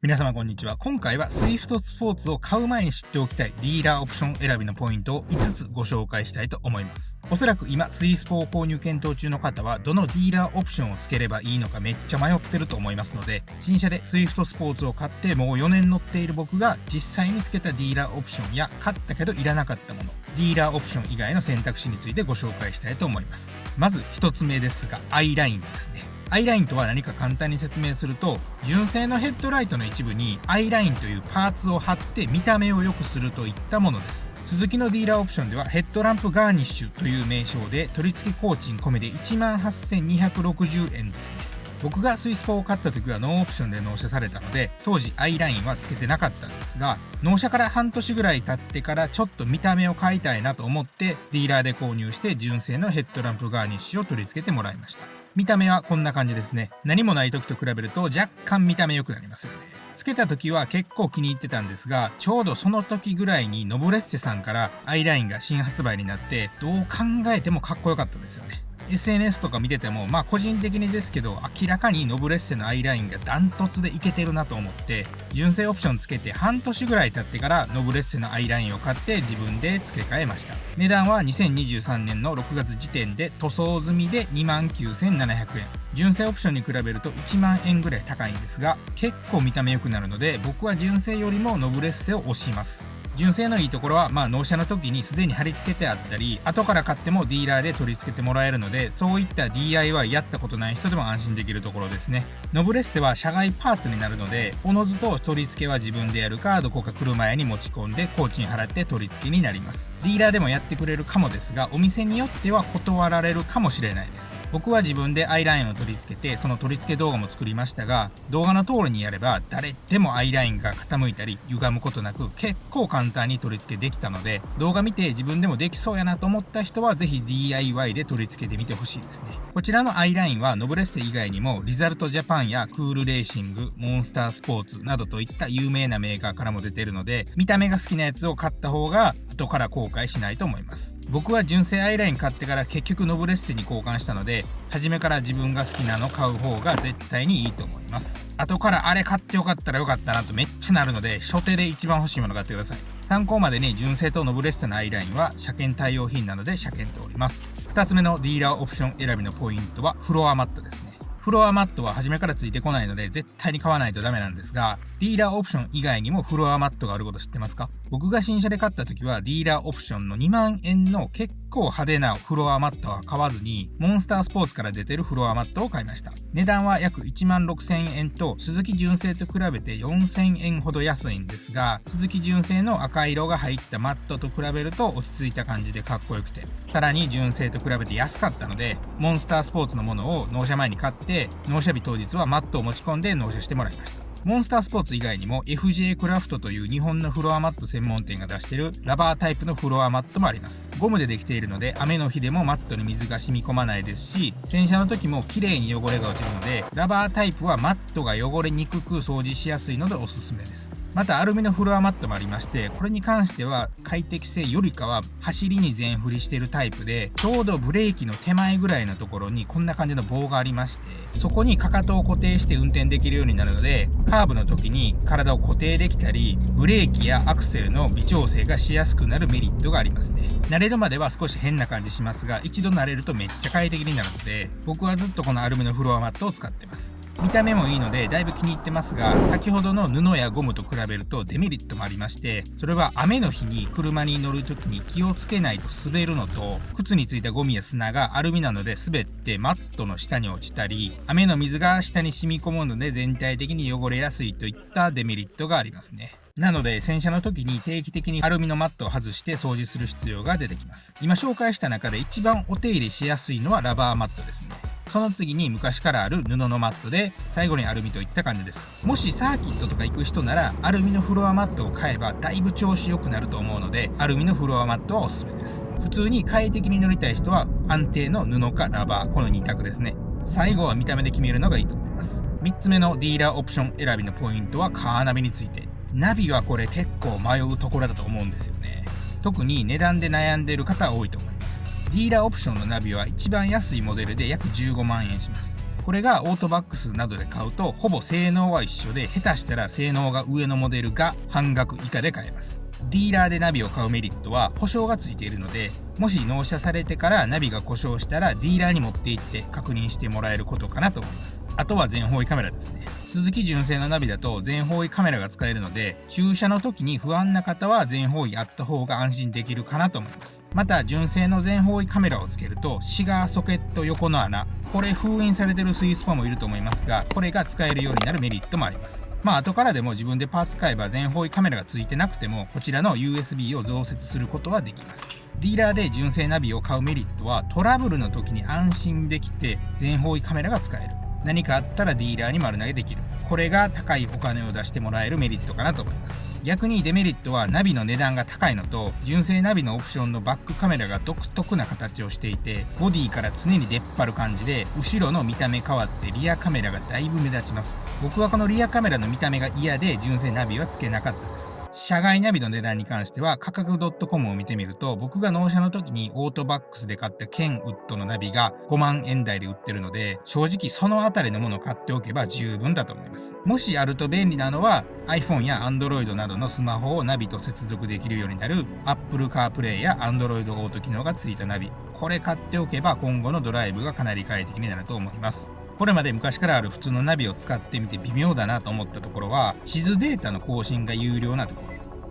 皆様こんにちは。今回は Swift スポーツを買う前に知っておきたいディーラーオプション選びのポイントを5つご紹介したいと思います。おそらく今、スイスポを購入検討中の方はどのディーラーオプションをつければいいのかめっちゃ迷ってると思いますので、新車で Swift スポーツを買ってもう4年乗っている僕が実際につけたディーラーオプションや買ったけどいらなかったもの、ディーラーオプション以外の選択肢についてご紹介したいと思います。まず1つ目ですが、アイラインですね。アイラインとは何か簡単に説明すると、純正のヘッドライトの一部にアイラインというパーツを貼って見た目を良くするといったものです。スズキのディーラーオプションではヘッドランプガーニッシュという名称で取り付け工賃込みで 18,260 円ですね。僕がスイスポを買った時はノーオプションで納車されたので、当時アイラインはつけてなかったんですが、納車から半年ぐらい経ってからちょっと見た目を変えたいなと思ってディーラーで購入して純正のヘッドランプガーニッシュを取り付けてもらいました。見た目はこんな感じですね。何もない時と比べると若干見た目良くなりますよね。つけた時は結構気に入ってたんですが、ちょうどその時ぐらいにノブレッセさんからアイラインが新発売になって、どう考えてもかっこよかったですよね。SNS とか見てても個人的にですけど、明らかにノブレッセのアイラインがダントツでいけてるなと思って、純正オプションつけて半年ぐらい経ってからノブレッセのアイラインを買って自分で付け替えました。値段は2023年の6月時点で塗装済みで 29,700 円。純正オプションに比べると1万円ぐらい高いんですが、結構見た目良くなるので、僕は純正よりもノブレッセを推します。純正のいいところは、納車の時にすでに貼り付けてあったり、後から買ってもディーラーで取り付けてもらえるので、そういった DIY やったことない人でも安心できるところですね。ノブレッセは社外パーツになるので、おのずと取り付けは自分でやるか、どこか車屋に持ち込んで工賃払って取り付けになります。ディーラーでもやってくれるかもですが、お店によっては断られるかもしれないです。僕は自分でアイラインを取り付けて、その取り付け動画も作りましたが、動画の通りにやれば誰でもアイラインが傾いたり歪むことなく結構簡単に取り付けできたので、動画見て自分でもできそうやなと思った人はぜひ DIY で取り付けてみてほしいですね。こちらのアイラインはノブレッセ以外にもリザルトジャパンやクールレーシング、モンスタースポーツなどといった有名なメーカーからも出てるので、見た目が好きなやつを買った方が後から後悔しないと思います。僕は純正アイライン買ってから結局ノブレッセに交換したので、初めから自分が好きなの買う方が絶対にいいと思います。後からあれ買ってよかったらよかったなとめっちゃなるので、初手で一番欲しいもの買ってください。参考までに純正とノブレッセのアイラインは車検対応品なので車検ております。2つ目のディーラーオプション選びのポイントはフロアマットですね。フロアマットは初めからついてこないので絶対に買わないとダメなんですが、ディーラーオプション以外にもフロアマットがあること知ってますか？僕が新車で買った時はディーラーオプションの2万円の結構派手なフロアマットは買わずに、モンスタースポーツから出てるフロアマットを買いました。値段は約 16,000 円とスズキ純正と比べて 4,000 円ほど安いんですが、スズキ純正の赤色が入ったマットと比べると落ち着いた感じでかっこよくて、さらに純正と比べて安かったので、モンスタースポーツのものを納車前に買って、納車日当日はマットを持ち込んで納車してもらいました。モンスタースポーツ以外にも FJ クラフトという日本のフロアマット専門店が出しているラバータイプのフロアマットもあります。ゴムでできているので雨の日でもマットに水が染み込まないですし、洗車の時も綺麗に汚れが落ちるので、ラバータイプはマットが汚れにくく掃除しやすいのでおすすめです。またアルミのフロアマットもありまして、これに関しては快適性よりかは走りに全振りしているタイプで、ちょうどブレーキの手前ぐらいのところにこんな感じの棒がありまして、そこにかかとを固定して運転できるようになるので、カーブの時に体を固定できたり、ブレーキやアクセルの微調整がしやすくなるメリットがありますね。慣れるまでは少し変な感じしますが、一度慣れるとめっちゃ快適になるので、僕はずっとこのアルミのフロアマットを使ってます。見た目もいいのでだいぶ気に入ってますが、先ほどの布やゴムと比べるとデメリットもありまして、それは雨の日に車に乗るときに気をつけないと滑るのと、靴についたゴミや砂がアルミなので滑ってマットの下に落ちたり、雨の水が下に染み込むので全体的に汚れやすいといったデメリットがありますね。なので洗車の時に定期的にアルミのマットを外して掃除する必要が出てきます。今紹介した中で一番お手入れしやすいのはラバーマットですね。その次に昔からある布のマットで、最後にアルミといった感じです。もしサーキットとか行く人ならアルミのフロアマットを買えばだいぶ調子良くなると思うので、アルミのフロアマットはおすすめです。普通に快適に乗りたい人は安定の布かラバー、この2択ですね。最後は見た目で決めるのがいいと思います。3つ目のディーラーオプション選びのポイントはカーナビについて。ナビはこれ結構迷うところだと思うんですよね。特に値段で悩んでいる方は多いと思います。ディーラーオプションのナビは一番安いモデルで約15万円します。これがオートバックスなどで買うとほぼ性能は一緒で、下手したら性能が上のモデルが半額以下で買えます。ディーラーでナビを買うメリットは保証がついているので、もし納車されてからナビが故障したらディーラーに持って行って確認してもらえることかなと思います。あとは全方位カメラですね。スズキ純正のナビだと全方位カメラが使えるので、駐車の時に不安な方は全方位あった方が安心できるかなと思います。また純正の全方位カメラをつけるとシガーソケット横の穴、これ封印されてるスイスポもいると思いますが、これが使えるようになるメリットもあります。後からでも自分でパーツ買えば全方位カメラがついてなくてもこちらの USB を増設することはできます。ディーラーで純正ナビを買うメリットはトラブルの時に安心できて全方位カメラが使える。何かあったらディーラーに丸投げできる。これが高いお金を出してもらえるメリットかなと思います。逆にデメリットはナビの値段が高いのと、純正ナビのオプションのバックカメラが独特な形をしていて、ボディから常に出っ張る感じで後ろの見た目変わってリアカメラがだいぶ目立ちます。僕はこのリアカメラの見た目が嫌で純正ナビはつけなかったです。車外ナビの値段に関しては価格 .com を見てみると、僕が納車の時にオートバックスで買ったケンウッドのナビが5万円台で売ってるので、正直そのあたりのものを買っておけば十分だと思います。もしあると便利なのは iPhone や Android などのスマホをナビと接続できるようになる Apple CarPlay や Android オート機能がついたナビ、これ買っておけば今後のドライブがかなり快適になると思います。これまで昔からある普通のナビを使ってみて微妙だなと思ったところは、地図データの更新が有料なところ。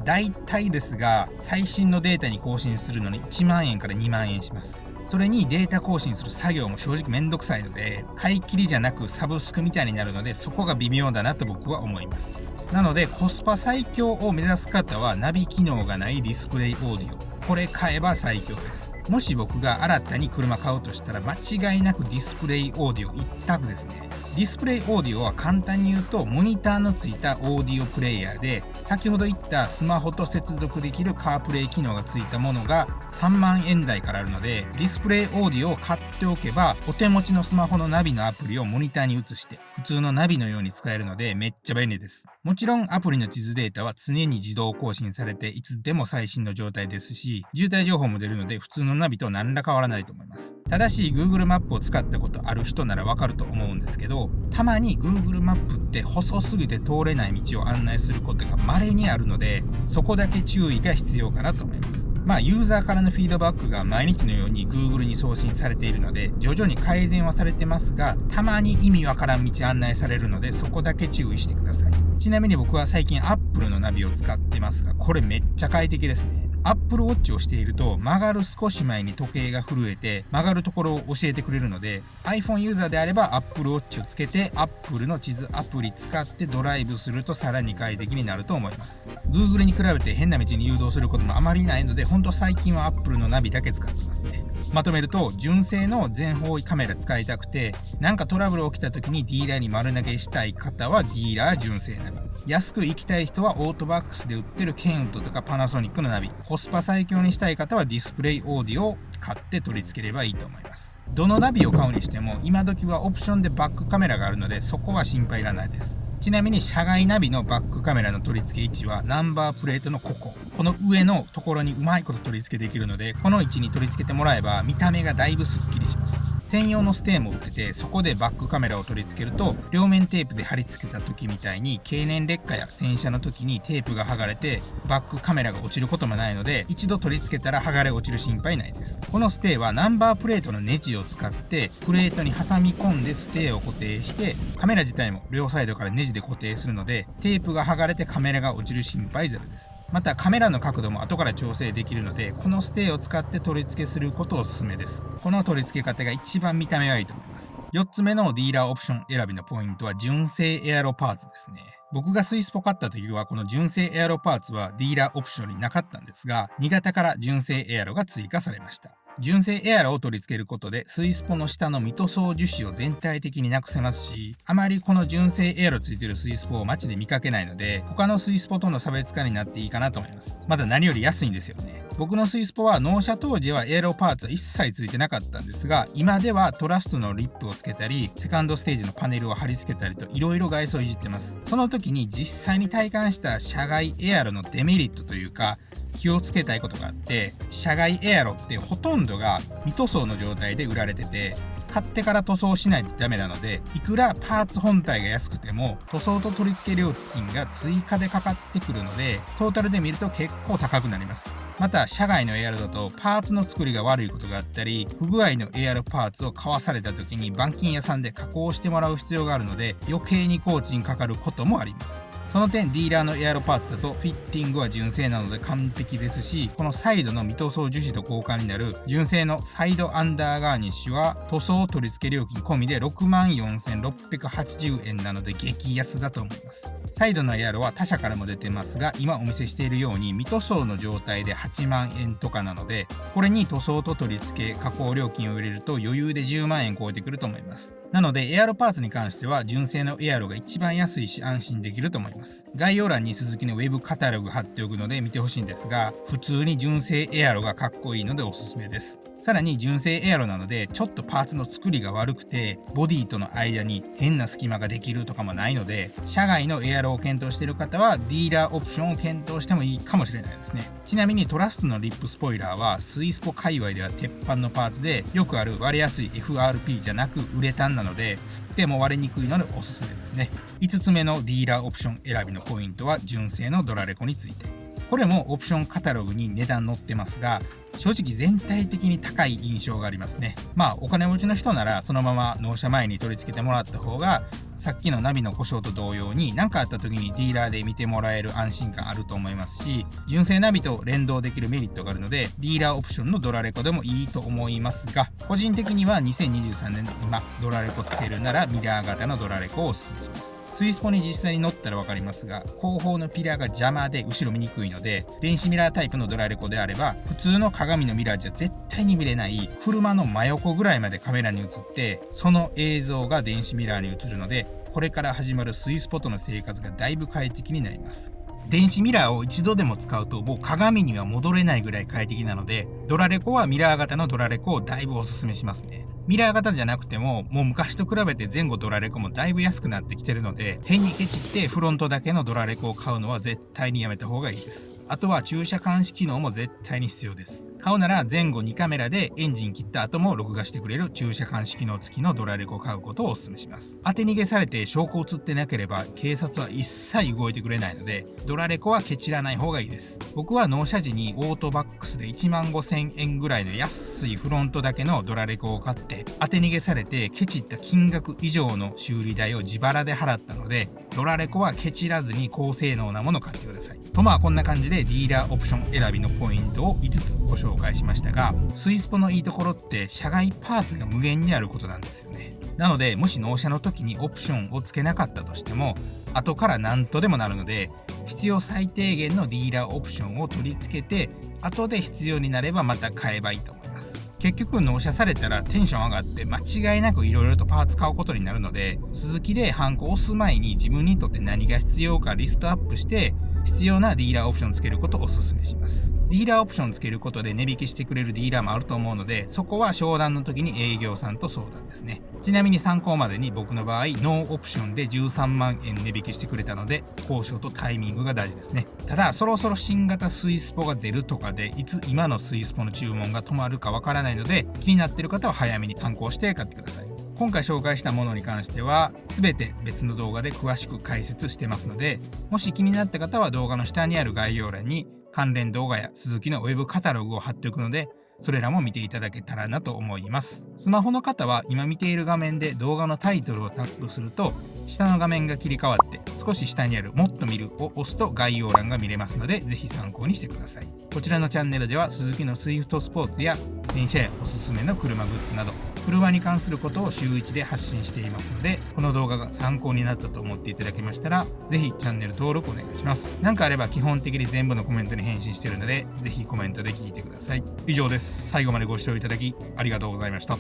大体ですが、最新のデータに更新するのに1万円から2万円します。それにデータ更新する作業も正直めんどくさいので、買い切りじゃなくサブスクみたいになるので、そこが微妙だなと僕は思います。なのでコスパ最強を目指す方はナビ機能がないディスプレイオーディオ、これ買えば最強です。もし僕が新たに車買うとしたら間違いなくディスプレイオーディオ一択ですね。ディスプレイオーディオは簡単に言うとモニターのついたオーディオプレイヤーで、先ほど言ったスマホと接続できるカープレイ機能がついたものが3万円台からあるので、ディスプレイオーディオを買っておけばお手持ちのスマホのナビのアプリをモニターに移して普通のナビのように使えるのでめっちゃ便利です。もちろんアプリの地図データは常に自動更新されていつでも最新の状態ですし、渋滞情報も出るので普通のナビと何ら変わらないと思います。ただし Google マップを使ったことある人ならわかると思うんですけど、たまに Google マップって細すぎて通れない道を案内することが稀にあるので、そこだけ注意が必要かなと思います。ユーザーからのフィードバックが毎日のように Google に送信されているので徐々に改善はされてますが、たまに意味わからん道案内されるのでそこだけ注意してください。ちなみに僕は最近 Apple のナビを使ってますが、これめっちゃ快適ですね。Apple Watch をしていると曲がる少し前に時計が震えて曲がるところを教えてくれるので、 iPhone ユーザーであれば Apple Watch をつけて Apple の地図アプリ使ってドライブするとさらに快適になると思います。 Google に比べて変な道に誘導することもあまりないので、ほんと最近は Apple のナビだけ使ってますね。まとめると、純正の全方位カメラ使いたくてなんかトラブル起きた時にディーラーに丸投げしたい方はディーラー純正ナビ、安く行きたい人はオートバックスで売ってるケンウッドとかパナソニックのナビ、コスパ最強にしたい方はディスプレイオーディオを買って取り付ければいいと思います。どのナビを買うにしても今時はオプションでバックカメラがあるのでそこは心配いらないです。ちなみに車外ナビのバックカメラの取り付け位置はナンバープレートのこの上のところにうまいこと取り付けできるので、この位置に取り付けてもらえば見た目がだいぶスッキリします。専用のステーも売ってて、そこでバックカメラを取り付けると両面テープで貼り付けた時みたいに経年劣化や洗車の時にテープが剥がれてバックカメラが落ちることもないので、一度取り付けたら剥がれ落ちる心配ないです。このステーはナンバープレートのネジを使ってプレートに挟み込んでステーを固定して、カメラ自体も両サイドからネジで固定するのでテープが剥がれてカメラが落ちる心配ゼロです。またカメラの角度も後から調整できるので、このステーを使って取り付けすることをおすすめです。この取り付け方が一番見た目がいいと思います。4つ目のディーラーオプション選びのポイントは純正エアロパーツですね。僕がスイスポ買った時はこの純正エアロパーツはディーラーオプションになかったんですが、2型から純正エアロが追加されました。純正エアロを取り付けることでスイスポの下のミ塗装樹脂を全体的になくせますし、あまりこの純正エアロついてるスイスポを街で見かけないので他のスイスポとの差別化になっていいかなと思います。まだ何より安いんですよね。僕のスイスポは納車当時はエアロパーツは一切ついてなかったんですが、今ではトラストのリップをつけたりセカンドステージのパネルを貼り付けたりといろいろ外装いじってます。その時に実際に体感した車外エアロのデメリットというか気をつけたいことがあって、車外エアロってほとんどが未塗装の状態で売られてて、買ってから塗装しないとダメなので、いくらパーツ本体が安くても塗装と取り付け料金が追加でかかってくるので、トータルで見ると結構高くなります。また社外のエアロだとパーツの作りが悪いことがあったり、不具合のエアロパーツを買わされた時に板金屋さんで加工してもらう必要があるので、余計に工賃かかることもあります。その点ディーラーのエアロパーツだとフィッティングは純正なので完璧ですし、このサイドの未塗装樹脂と交換になる純正のサイドアンダーガーニッシュは塗装取り付け料金込みで 64,680 円なので激安だと思います。サイドのエアロは他社からも出てますが、今お見せしているように未塗装の状態で8万円とかなので、これに塗装と取り付け加工料金を入れると余裕で10万円超えてくると思います。なのでエアロパーツに関しては純正のエアロが一番安いし安心できると思います。概要欄にスズキのウェブカタログ貼っておくので見てほしいんですが、普通に純正エアロがかっこいいのでおすすめです。さらに純正エアロなのでちょっとパーツの作りが悪くてボディとの間に変な隙間ができるとかもないので、社外のエアロを検討している方はディーラーオプションを検討してもいいかもしれないですね。ちなみにトラストのリップスポイラーはスイスポ界隈では鉄板のパーツで、よくある割れやすい FRP じゃなくウレタンなので吸っても割れにくいのでおすすめですね。5つ目のディーラーオプション選びのポイントは純正のドラレコについて。これもオプションカタログに値段載ってますが、正直全体的に高い印象がありますね。お金持ちの人ならそのまま納車前に取り付けてもらった方が、さっきのナビの故障と同様に何かあった時にディーラーで見てもらえる安心感あると思いますし、純正ナビと連動できるメリットがあるのでディーラーオプションのドラレコでもいいと思いますが、個人的には2023年の今ドラレコつけるならミラー型のドラレコをおすすめします。スイスポに実際に乗ったら分かりますが、後方のピラーが邪魔で後ろ見にくいので、電子ミラータイプのドラレコであれば普通の鏡のミラーじゃ絶対に見れない車の真横ぐらいまでカメラに映って、その映像が電子ミラーに映るので、これから始まるスイスポとの生活がだいぶ快適になります。電子ミラーを一度でも使うともう鏡には戻れないぐらい快適なので、ドラレコはミラー型のドラレコをだいぶおすすめしますね。ミラー型じゃなくてももう昔と比べて前後ドラレコもだいぶ安くなってきてるので、変にケチってフロントだけのドラレコを買うのは絶対にやめた方がいいです。あとは駐車監視機能も絶対に必要です。買うなら前後2カメラでエンジン切った後も録画してくれる駐車監視機能付きのドラレコを買うことをお勧めします。当て逃げされて証拠映ってなければ警察は一切動いてくれないので、ドラレコはケチらない方がいいです。僕は納車時にオートバックスで15,000円ぐらいの安いフロントだけのドラレコを買って、当て逃げされてケチった金額以上の修理代を自腹で払ったので、ドラレコはケチらずに高性能なものを買ってください。とこんな感じでディーラーオプション選びのポイントを5つご紹介しましたが、スイスポのいいところって社外パーツが無限にあることなんですよね。なのでもし納車の時にオプションをつけなかったとしても後から何とでもなるので、必要最低限のディーラーオプションを取り付けて後で必要になればまた買えばいいと思います。結局納車されたらテンション上がって間違いなくいろいろとパーツ買うことになるので、スズキでハンコ押す前に自分にとって何が必要かリストアップして必要なディーラーオプションつけることをお勧めします。ディーラーオプションつけることで値引きしてくれるディーラーもあると思うので、そこは商談の時に営業さんと相談ですね。ちなみに参考までに僕の場合ノーオプションで13万円値引きしてくれたので、交渉とタイミングが大事ですね。ただそろそろ新型スイスポが出るとかでいつ今のスイスポの注文が止まるかわからないので、気になっている方は早めに参考して買ってください。今回紹介したものに関しては全て別の動画で詳しく解説してますので、もし気になった方は動画の下にある概要欄に関連動画やスズキのウェブカタログを貼っておくので、それらも見ていただけたらなと思います。スマホの方は今見ている画面で動画のタイトルをタップすると下の画面が切り替わって少し下にあるもっと見るを押すと概要欄が見れますので、ぜひ参考にしてください。こちらのチャンネルではスズキのスイフトスポーツや洗車やおすすめの車グッズなど車に関することを週1で発信していますので、この動画が参考になったと思っていただけましたらぜひチャンネル登録お願いします。何かあれば基本的に全部のコメントに返信しているのでぜひコメントで聞いてください。以上です。最後までご視聴いただきありがとうございました。